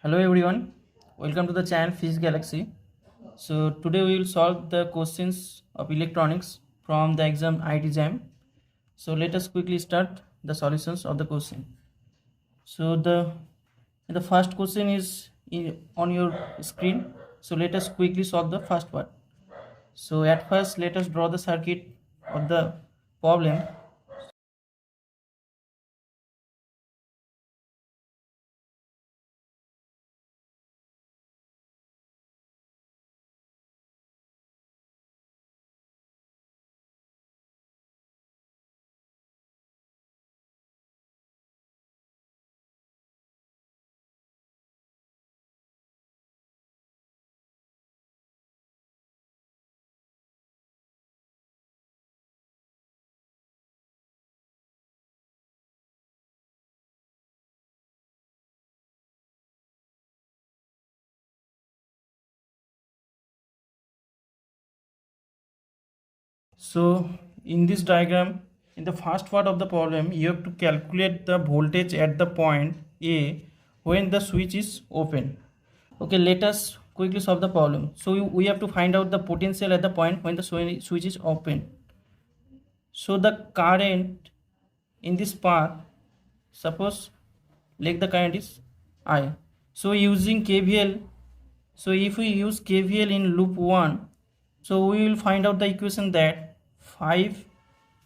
Hello everyone, welcome to the channel Physics Galaxy. So today we will solve the questions of electronics from the exam IT Jam. So let us quickly start the solutions of the question. So the first question is on your screen. So let us quickly solve the first part. So at first let us draw the circuit of the problem. So in this diagram, in the first part of the problem, you have to calculate the voltage at the point A when the switch is open. Okay, let us quickly solve the problem. So we have to find out the potential at the point when the switch is open. So the current in this path, suppose like the current is I. So using KVL, so if we use KVL in loop 1, so we will find out the equation that 5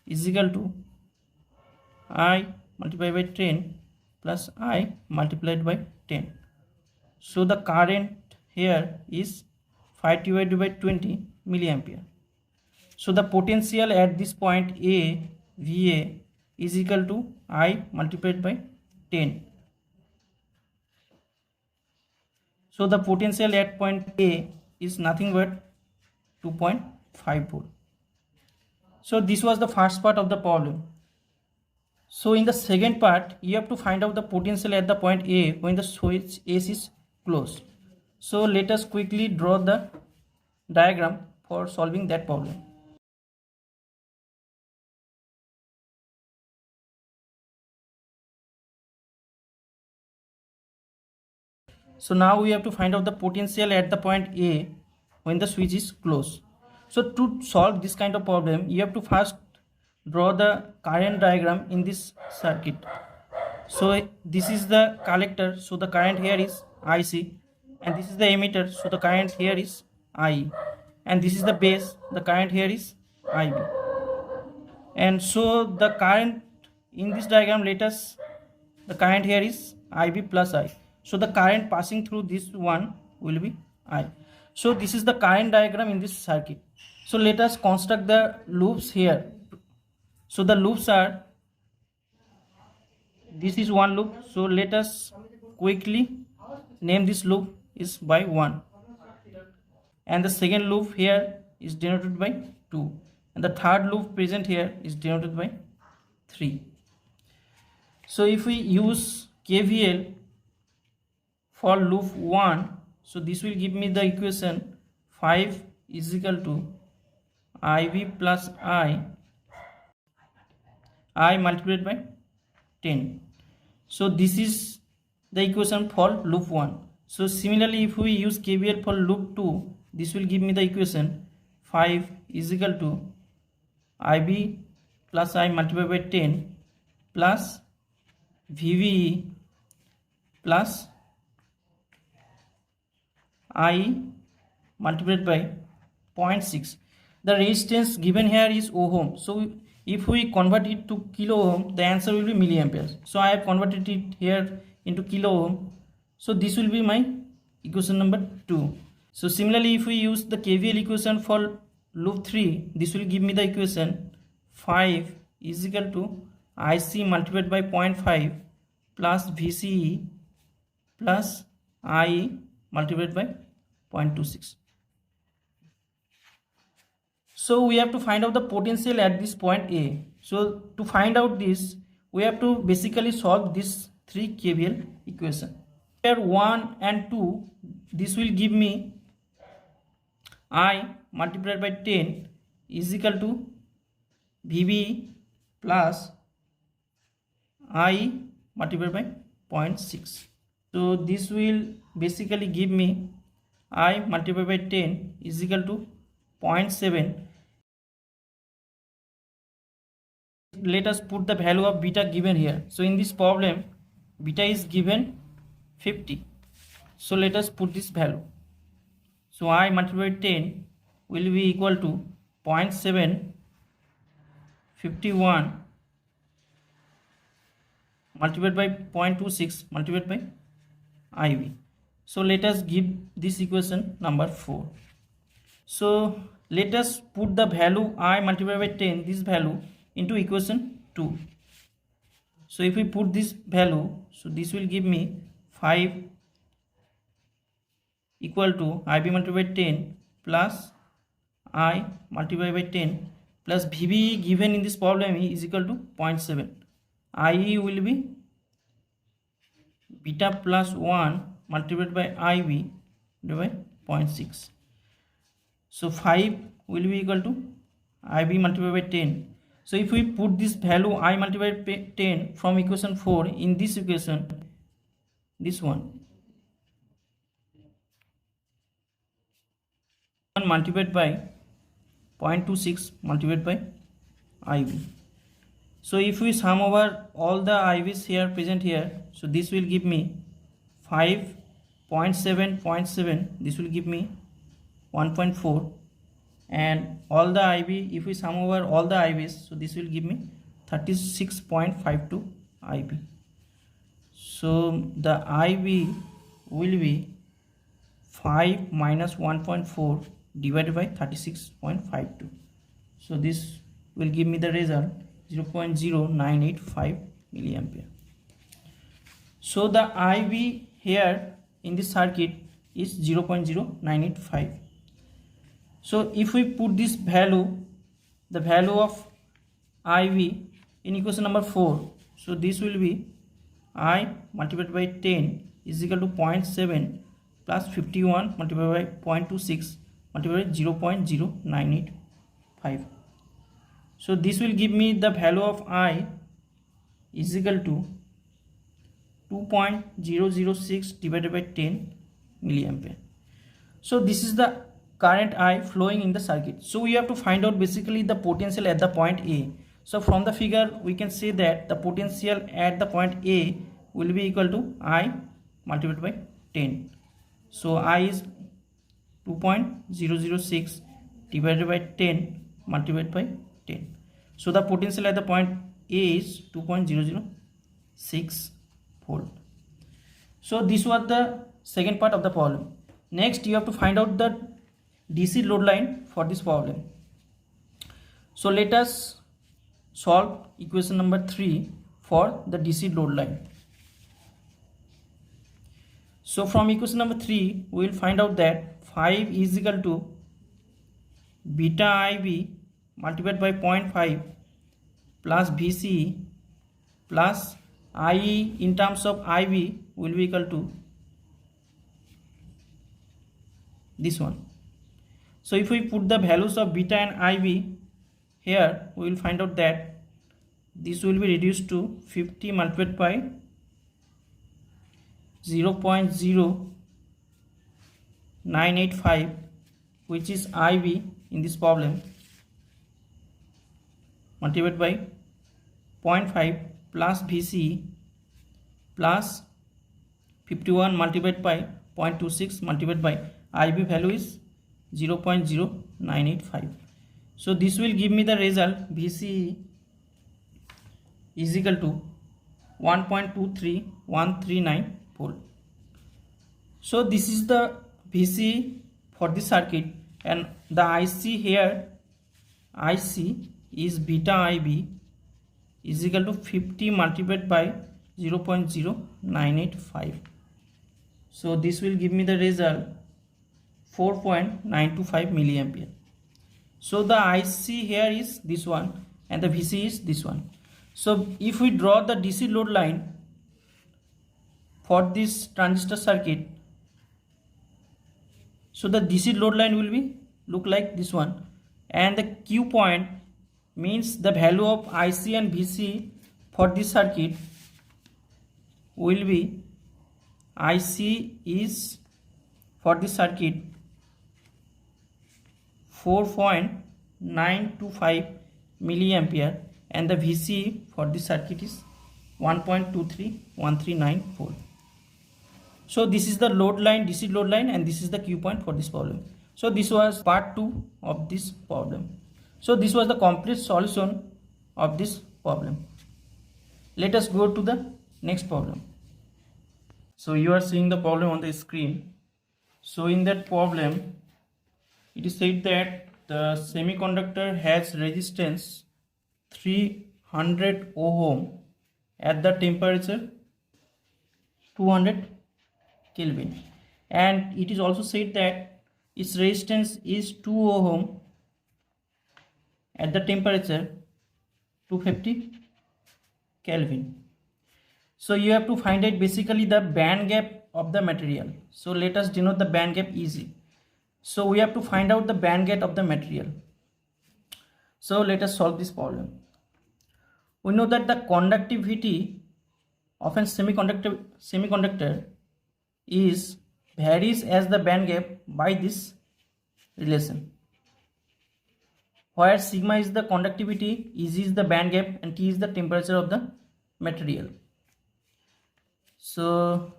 is equal to I multiplied by 10 plus I multiplied by 10. So the current here is 5 divided by 20 milliampere. So the potential at this point A, VA, is equal to I multiplied by 10. So the potential at point A is nothing but 2.5 volt. So this was the first part of the problem. So in the second part, you have to find out the potential at the point A when the switch S is closed. So let us quickly draw the diagram for solving that problem. So now we have to find out the potential at the point A when the switch is closed. So to solve this kind of problem, you have to first draw the current diagram in this circuit. So this is the collector, so the current here is IC, and this is the emitter, so the current here is IE, and this is the base, the current here is IB. And so the current in this diagram, let us, the current here is IB plus I. So the current passing through this one will be I. So this is the current diagram in this circuit. So let us construct the loops here. So the loops are, this is one loop, so let us quickly name this loop is by 1, and the second loop here is denoted by 2, and the third loop present here is denoted by 3. So if we use KVL for loop 1, so this will give me the equation 5 is equal to IB plus I multiplied by 10. So this is the equation for loop 1. So similarly, if we use KVL for loop 2, this will give me the equation 5 is equal to IB plus I multiplied by 10 plus VVE plus I multiplied by 0.6. The resistance given here is ohm. So if we convert it to kilo ohm, the answer will be milliamperes. So I have converted it here into kilo ohm. So this will be my equation number 2. So similarly, if we use the KVL equation for loop 3, this will give me the equation 5 is equal to IC multiplied by 0.5 plus VCE plus IE multiplied by 0.26. So we have to find out the potential at this point A. So to find out this, we have to basically solve this 3 KVL equation. Here 1 and 2, this will give me I multiplied by 10 is equal to VB plus I multiplied by 0.6. So this will basically give me I multiplied by 10 is equal to 0.7. Let us put the value of beta given here. So in this problem, beta is given 50. So let us put this value. So I multiplied by 10 will be equal to 0.751 multiplied by 0.26 multiplied by IV. So let us give this equation number 4. So let us put the value I multiplied by 10, this value, into equation 2. So if we put this value, so this will give me 5 equal to IB multiplied by 10 plus I multiplied by 10 plus VB given in this problem is equal to 0.7. IE will be beta plus 1 multiplied by IB divided by 0.6. So 5 will be equal to IB multiplied by 10. So if we put this value I multiplied by 10 from equation 4 in this equation, this one multiplied by 0.26 multiplied by IB. So if we sum over all the IVs here present here, so this will give me 5.7.7, this will give me 1.4, and all the IB, if we sum over all the IVs, so this will give me 36.52 IB. So the IB will be 5 minus 1.4 divided by 36.52. So this will give me the result 0.0985 milliampere. So the IB here in this circuit is 0.0985. So if we put this value, the value of IB in equation number 4, so this will be I multiplied by 10 is equal to 0.7 plus 51 multiplied by 0.26 multiplied by 0.0985. So this will give me the value of I is equal to 2.006 divided by 10 milliampere. So this is the current I flowing in the circuit. So we have to find out basically the potential at the point A. So from the figure we can say that the potential at the point A will be equal to I multiplied by 10. So I is 2.006 divided by 10 multiplied by 10. So the potential at the point A is 2.006 volt. So this was the second part of the problem. Next you have to find out the DC load line for this problem. So let us solve equation number 3 for the DC load line. So from equation number 3 we will find out that 5 is equal to beta IB multiplied by 0.5 plus VC plus IE in terms of IB will be equal to this one. So if we put the values of beta and IB here, we will find out that this will be reduced to 50 multiplied by 0.0985, which is IB in this problem, multiplied by 0.5 plus VC plus 51 multiplied by 0.26 multiplied by IB value is 0.0985. So this will give me the result VC is equal to 1.23139 volt. So this is the VC for this circuit, and the IC here, IC is beta IB is equal to 50 multiplied by 0.0985. So this will give me the result 4.925 milliampere. So the IC here is this one and the VC is this one. So if we draw the DC load line for this transistor circuit, so the DC load line will be look like this one, and the Q point means the value of IC and VC for this circuit will be IC is for the circuit 4.925 milliampere and the VC for the circuit is 1.231394. So this is the load line, DC load line, and this is the Q point for this problem. So this was part 2 of this problem. So this was the complete solution of this problem. Let us go to the next problem. So you are seeing the problem on the screen. So in that problem, it is said that the semiconductor has resistance 300 ohm at the temperature 200 Kelvin, and it is also said that its resistance is 2 ohm at the temperature 250 Kelvin. So you have to find out basically the band gap of the material. So let us denote the band gap easy. So we have to find out the band gap of the material. So let us solve this problem. We know that the conductivity of a semiconductor is varies as the band gap by this relation, where sigma is the conductivity, Eg is the band gap, and T is the temperature of the material. So,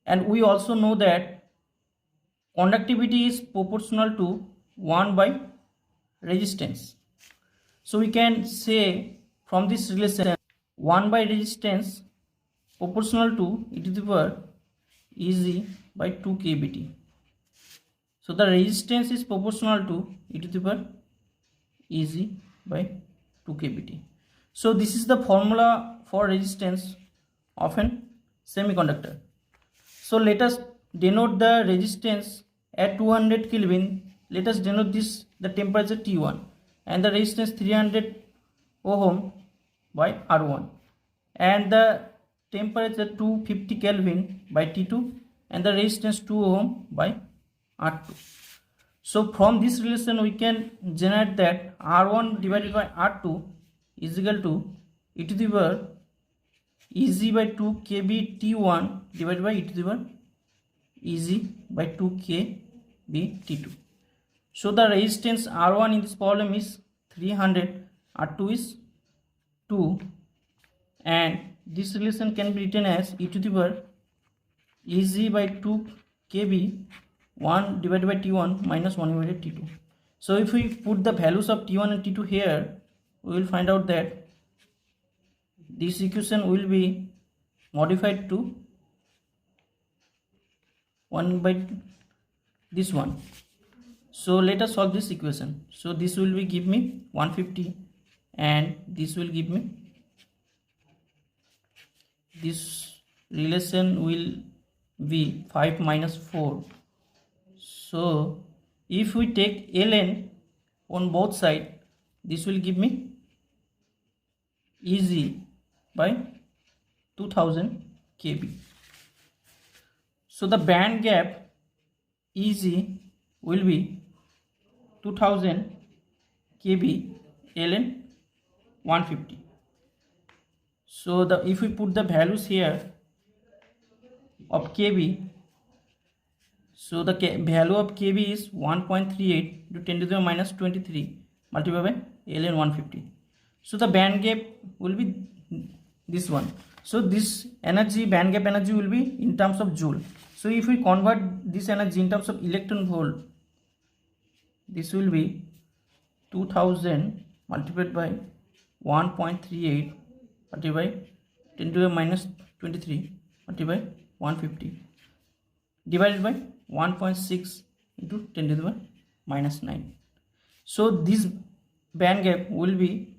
and we also know that conductivity is proportional to 1 by resistance. So we can say from this relation 1 by resistance proportional to e to the power Eg by 2 kBT. So the resistance is proportional to e to the power Eg by 2 kBT. So this is the formula for resistance of an semiconductor. So let us denote the resistance at 200 Kelvin. Let us denote this the temperature T1 and the resistance 300 ohm by R1 and the temperature 250 Kelvin by T2 and the resistance 2 ohm by R2. So from this relation we can generate that R1 divided by R2 is equal to e to the power Eg by 2 kB T1 divided by e to the power Eg by 2 kB T2. So the resistance R1 in this problem is 300, R2 is 2, and this relation can be written as e to the power Eg by 2 kB 1 divided by T1 minus 1 divided by T2. So if we put the values of T1 and T2 here, we will find out that this equation will be modified to 1 by this one. So let us solve this equation. So this will be give me 150 and this will give me, this relation will be 5 minus 4. So if we take ln on both sides, this will give me Eg by 2000 kB. So the band gap Eg will be 2000 kB ln 150. So the if we put the values here of kB, so the value of kB is 1.38 to 10 to the minus 23 multiplied by ln 150. So the band gap will be this one. So this energy, band gap energy, will be in terms of joule. So if we convert this energy in terms of electron volt, this will be 2000 multiplied by 1.38 multiplied by 10 to the minus 23 multiplied by 150 divided by 1.6 into 10 to the minus 9. So this band gap will be,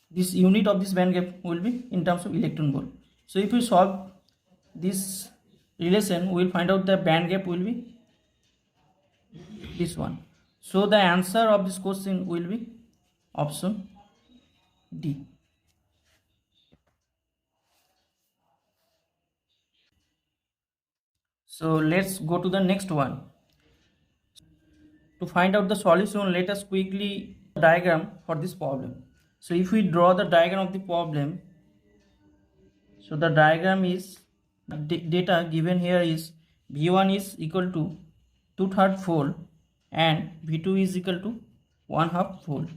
this unit of this band gap will be in terms of electron volt. So if we solve this relation, we will find out the band gap will be this one. So the answer of this question will be option D. So let's go to the next one. To find out the solution, let us quickly diagram for this problem. So if we draw the diagram of the problem, So the diagram is, data given here is V1 is equal to 2/3 volt and V2 is equal to 1/2 volt.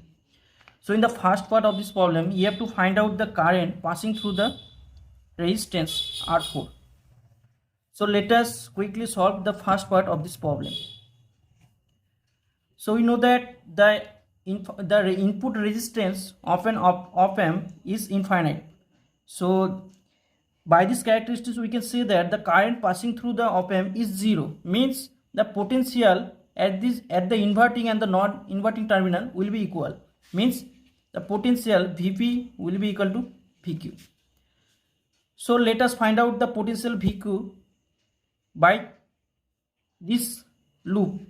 So in the first part of this problem, you have to find out the current passing through the resistance R4. So let us quickly solve the first part of this problem. So we know that the input resistance of an op-amp is infinite. So by this characteristics we can say that the current passing through the op-amp is zero, means the potential at the inverting and the non-inverting terminal will be equal, means the potential Vp will be equal to Vq. So let us find out the potential Vq by this loop.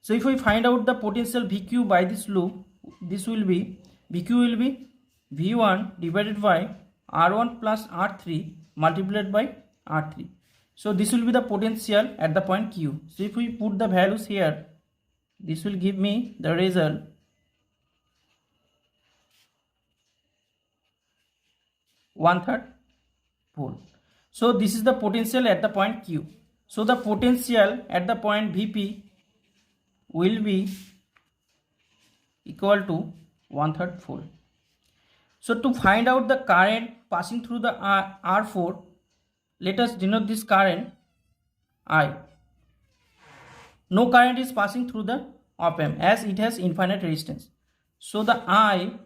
So if we find out the potential Vq by this loop, this will be Vq will be V1 divided by R1 plus R3 multiplied by R3. So this will be the potential at the point Q. So if we put the values here, this will give me the result 1/3 volt. So this is the potential at the point Q. So the potential at the point Vp will be equal to 1/3 volt. So to find out the current passing through the R4, let us denote this current I. No current is passing through the op-amp as it has infinite resistance. So the I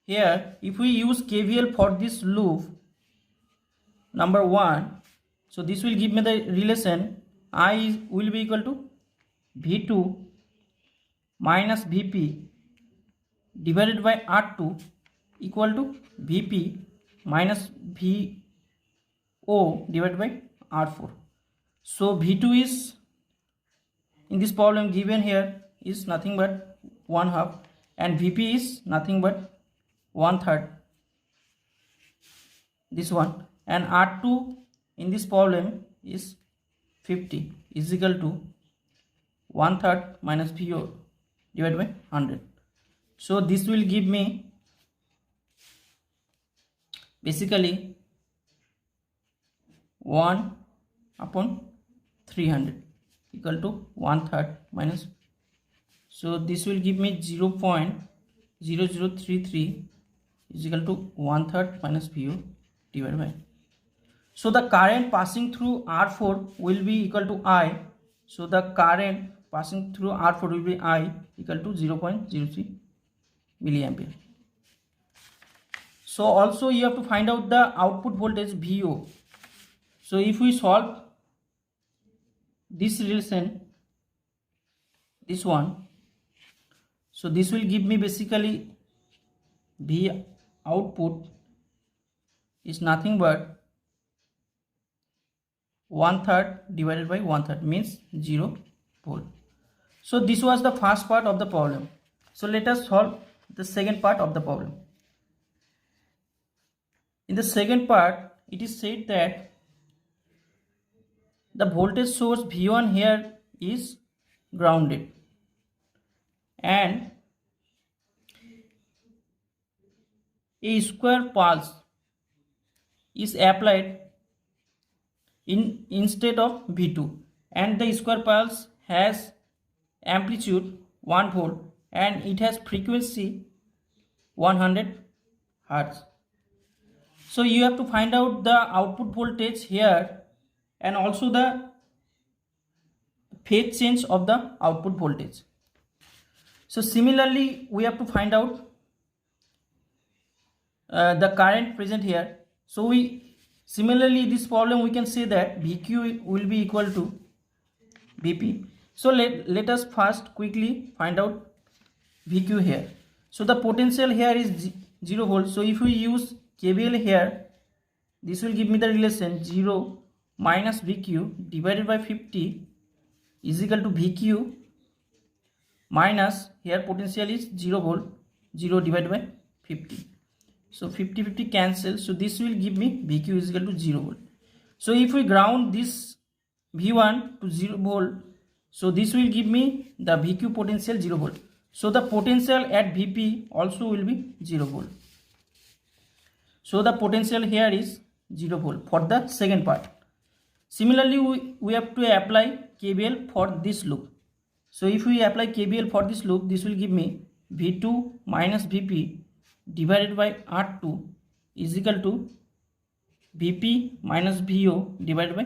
here, if we use KVL for this loop number 1, so this will give me the relation I will be equal to V2 minus Vp divided by R2 equal to Vp minus Vo divided by R4. So V2 is in this problem given here is nothing but 1/2 and Vp is nothing but 1/3, this one, and R2 in this problem is 50 is equal to 1/3 minus Vo divided by 100. So this will give me basically 1/300 equal to 1/3 minus, so this will give me 0.0033 is equal to 1/3 minus Vo divided by. So the current passing through R4 will be equal to I. So the current passing through R4 will be I equal to 0.03 milliampere. So also you have to find out the output voltage Vo. So if we solve this relation, this one, so this will give me basically V output is nothing but 1/3 divided by 1/3 means 0 volt. So this was the first part of the problem. So let us solve the second part of the problem. In the second part, it is said that the voltage source V1 here is grounded and a square pulse is applied instead of V2, and the square pulse has amplitude 1 volt and it has frequency 100 Hz. So you have to find out the output voltage here and also the phase change of the output voltage. So similarly we have to find out the current present here. So similarly this problem we can say that Vq will be equal to Vp. So let us first quickly find out Vq here. So the potential here is 0 volt. So if we use KVL here, this will give me the relation 0 minus Vq divided by 50 is equal to Vq minus, here potential is 0 volt, 0 divided by 50. So 50 cancel. So this will give me Vq is equal to 0 volt. So if we ground this V1 to 0 volt, so this will give me the Vq potential 0 volt. So the potential at Vp also will be 0 volt. So the potential here is 0 volt for the second part. Similarly, we have to apply KVL for this loop. So if we apply KVL for this loop, this will give me V2 minus Vp divided by R2 is equal to Vp minus Vo divided by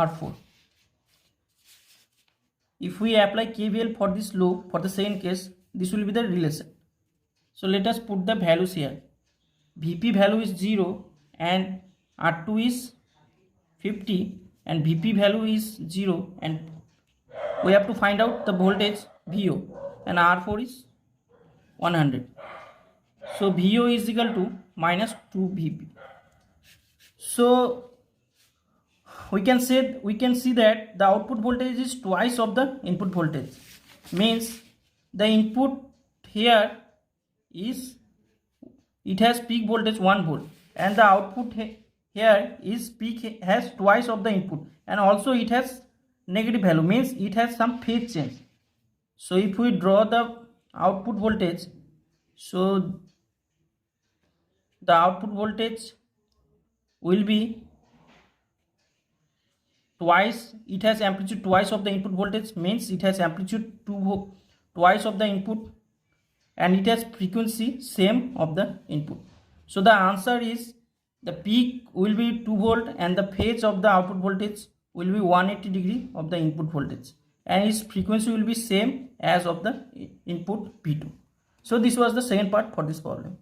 R4. If we apply KVL for this loop for the second case, this will be the relation. So let us put the values here. Vp value is 0 and R2 is 50 and Vp value is 0 and we have to find out the voltage Vo and R4 is 100. So Vo is equal to minus 2 Vp. So we can see that the output voltage is twice of the input voltage. Means the input here is, it has peak voltage 1 volt and the output here is peak has twice of the input, and also it has negative value, means it has some phase change. So if we draw the output voltage, so the output voltage will be twice, it has amplitude twice of the input voltage, means it has amplitude twice of the input, and it has frequency same of the input. So the answer is the peak will be 2 volt and the phase of the output voltage will be 180 degree of the input voltage, and its frequency will be same as of the input P2. So this was the second part for this problem.